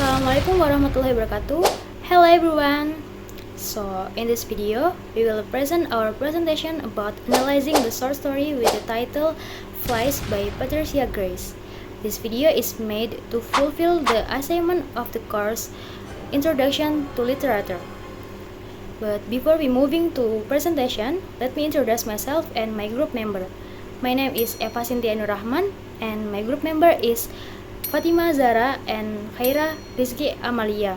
Assalamualaikum warahmatullahi wabarakatuh. Hello everyone. So in this video, we will present our presentation about analyzing the short story with the title Flies by Patricia Grace. This video is made to fulfill the assignment of the course Introduction to Literature. But before we moving to presentation, let me introduce myself and my group member. My name is Eva Cynthia Nur Rahman and my group member is Fatima Zara and Khaira Rizky Amalia.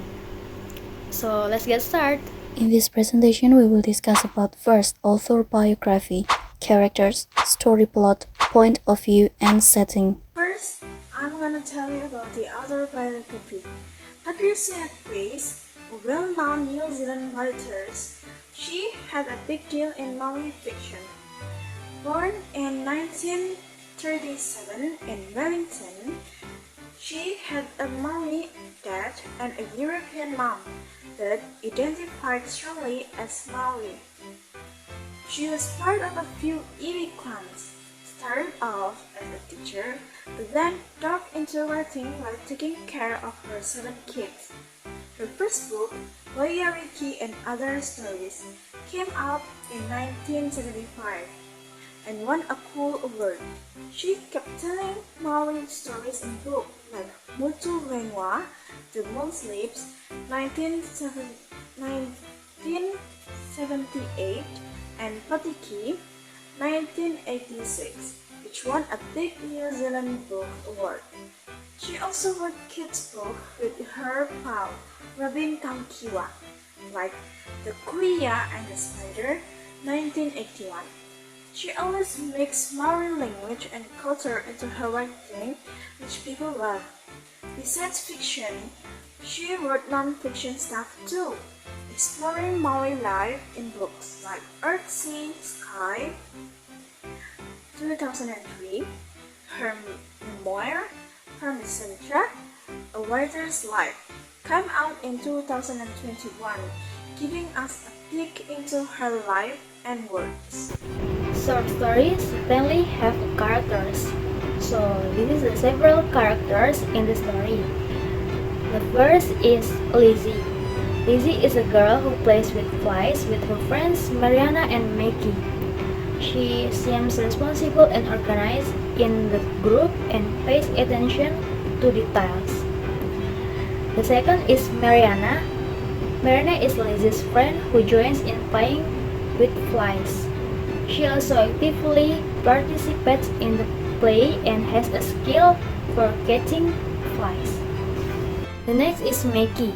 So let's get started. In this presentation, we will discuss about first author biography, characters, story plot, point of view, and setting. First, I'm gonna tell you about the author biography. Patricia Grace, a well-known New Zealand writer, she had a big deal in non-fiction. Born in 1937 in Wellington, she had a Maori dad and a European mom that identified strongly as Maori. She was part of a few Iwi clans, started off as a teacher, but then dove into writing while taking care of her 7 kids. Her first book, Loyariki and Other Stories, came out in 1975 and won a cool award. She kept telling Maori stories in books like Mutu Renwa, The Moon Sleeps, 1978, and Patiki, 1986, which won a big New Zealand Book Award. She also wrote kids' books with her pal, Robin Kamkiwa, like The Kuya and the Spider, 1981. She always mixed Maori language and culture into her writing, which people love. Besides fiction, she wrote non-fiction stuff too, exploring Maori life in books like Earth, Sea, Sky, 2003, her memoir, From the Centra, A Writer's Life, came out in 2021, giving us a peek into her life and works. Short stories certainly have characters. So this is the several characters in the story. The first is Lizzie. Lizzie is a girl who plays with flies with her friends Mariana and Maggie. She seems responsible and organized in the group and pays attention to details. The second is Mariana. Mariana is Lizzie's friend who joins in playing with flies. She also actively participates in the play and has a skill for catching flies. The next is Mickey.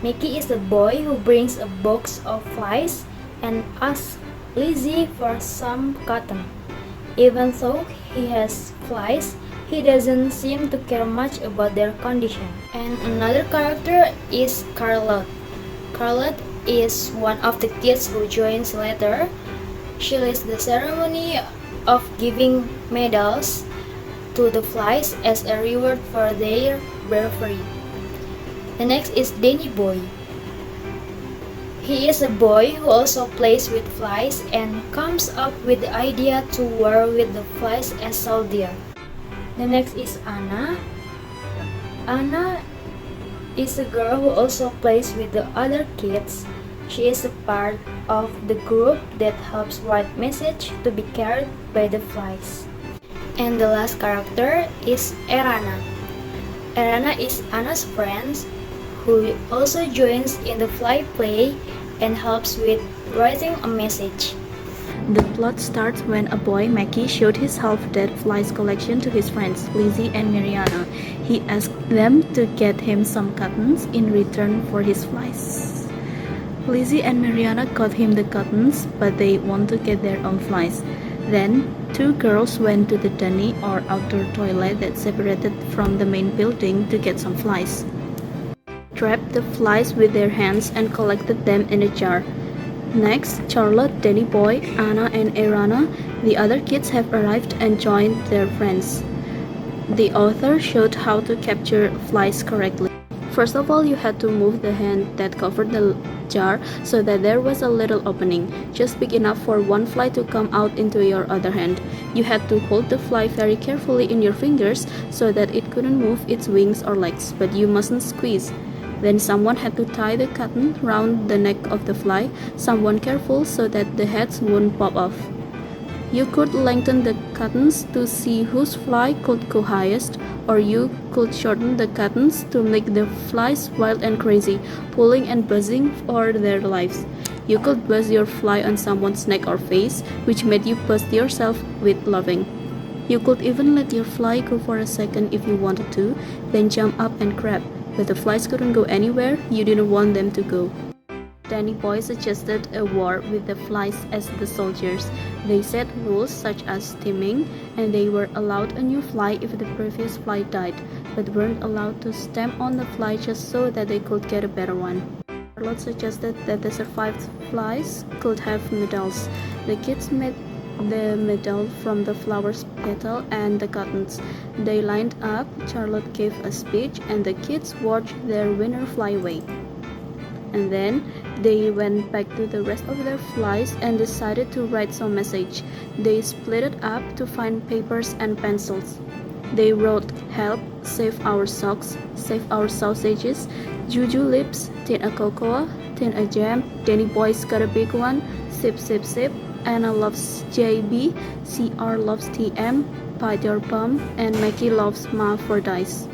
Mickey is the boy who brings a box of flies and asks Lizzie for some cotton. Even though he has flies, he doesn't seem to care much about their condition. And another character is Carlotte. Carlotte is one of the kids who joins later. She leads the ceremony of giving medals to the flies as a reward for their bravery. The next is Danny Boy. He is a boy who also plays with flies and comes up with the idea to war with the flies as soldier. The next is Anna. Anna is a girl who also plays with the other kids. She is a part of the group that helps write message to be carried by the flies. And the last character is Erana. Erana is Anna's friend who also joins in the fly play and helps with writing a message. The plot starts when a boy, Mackie, showed his half-dead flies collection to his friends, Lizzie and Mariana. He asked them to get him some cottons in return for his flies. Lizzie and Mariana got him the cottons, but they want to get their own flies. Then, 2 girls went to the dunny or outdoor toilet that separated from the main building to get some flies. Trapped the flies with their hands and collected them in a jar. Next, Charlotte, Danny Boy, Anna, and Erana, the other kids have arrived and joined their friends. The author showed how to capture flies correctly. First of all, you had to move the hand that covered the jar so that there was a little opening, just big enough for one fly to come out into your other hand. You had to hold the fly very carefully in your fingers so that it couldn't move its wings or legs, but you mustn't squeeze. Then someone had to tie the cotton round the neck of the fly, someone careful so that the heads wouldn't pop off. You could lengthen the cottons to see whose fly could go highest, or you could shorten the cottons to make the flies wild and crazy, pulling and buzzing for their lives. You could buzz your fly on someone's neck or face, which made you buzz yourself with laughing. You could even let your fly go for a second if you wanted to, then jump up and grab, but the flies couldn't go anywhere you didn't want them to go. Danny Boy suggested a war with the flies as the soldiers. They set rules such as teaming, and they were allowed a new fly if the previous fly died, but weren't allowed to stamp on the fly just so that they could get a better one. Charlotte suggested that the survived flies could have medals. The kids made the medal from the flower's petal and the cottons. They lined up, Charlotte gave a speech, and the kids watched their winner fly away. And then they went back to the rest of their flies and decided to write some message. They split it up to find papers and pencils. They wrote, "Help, save our socks, save our sausages, Juju lips, tin a cocoa, tin a jam, Danny Boy's got a big one, sip sip sip, Anna loves JB, CR loves TM, bite your bum, and Mackie loves Ma for dice."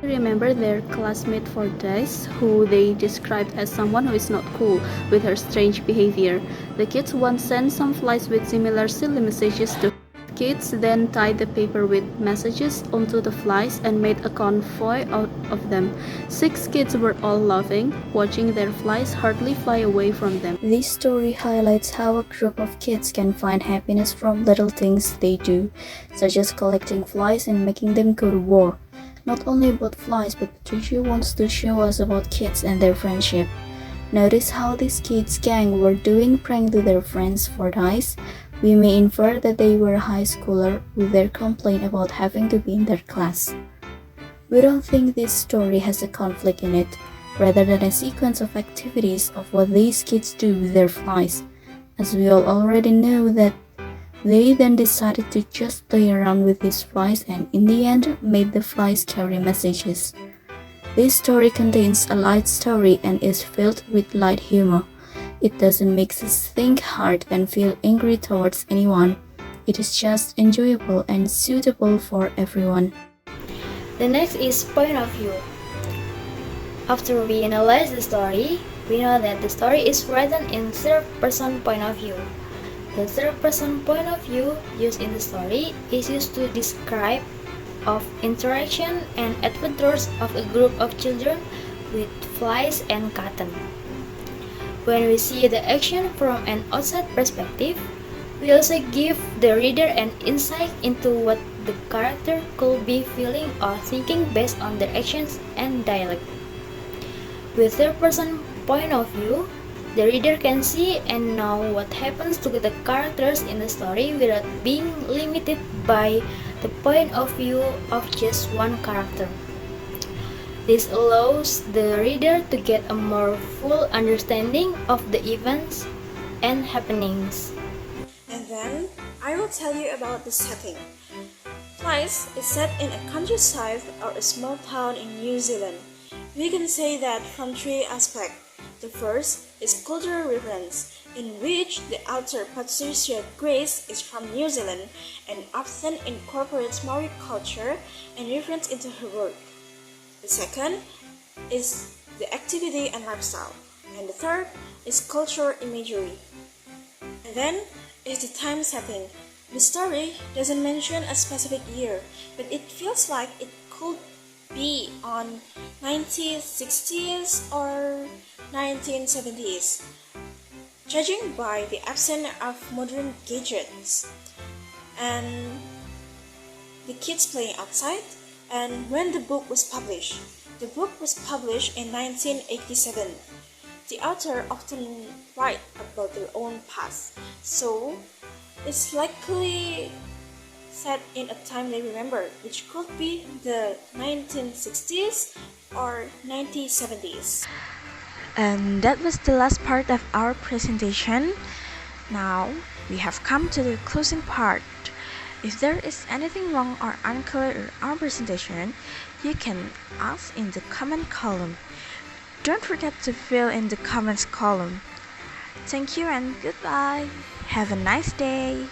Remember their classmate Fordyce, who they described as someone who is not cool with her strange behavior. The kids once sent some flies with similar silly messages to kids, then tied the paper with messages onto the flies and made a convoy out of them. 6 kids were all laughing, watching their flies hardly fly away from them. This story highlights how a group of kids can find happiness from little things they do, such as collecting flies and making them go to war. Not only about flies, but Patricia wants to show us about kids and their friendship. Notice how these kids' gang were doing prank to their friends for dice. We may infer that they were a high schooler with their complaint about having to be in their class. We don't think this story has a conflict in it, rather than a sequence of activities of what these kids do with their flies, as we all already know that they then decided to just play around with these flies and in the end made the flies carry messages. This story contains a light story and is filled with light humor. It doesn't make us think hard and feel angry towards anyone. It is just enjoyable and suitable for everyone. The next is point of view. After we analyze the story, we know that the story is written in third-person point of view. The third-person point of view used in the story is used to describe of interaction and adventures of a group of children with flies and cotton. When we see the action from an outside perspective, we also give the reader an insight into what the character could be feeling or thinking based on their actions and dialogue. With third-person point of view, the reader can see and know what happens to the characters in the story without being limited by the point of view of just one character. This allows the reader to get a more full understanding of the events and happenings. And then I will tell you about the setting. Flies is set in a countryside or a small town in New Zealand. We can say that from 3 aspects. The first is cultural reference, in which the author Patricia Grace is from New Zealand and often incorporates Maori culture and reference into her work. The second is the activity and lifestyle, and the third is cultural imagery. And then is the time setting. The story doesn't mention a specific year, but it feels like it could be on 1960s or 1970s, judging by the absence of modern gadgets and the kids playing outside. And when the book was published in 1987. The author often write about their own past, so it's likely set in a time they remember, which could be the 1960s or 1970s. And that was the last part of our presentation. Now we have come to the closing part. If there is anything wrong or unclear in our presentation, you can ask in the comment column. Don't forget to fill in the comments column. Thank you and goodbye. Have a nice day.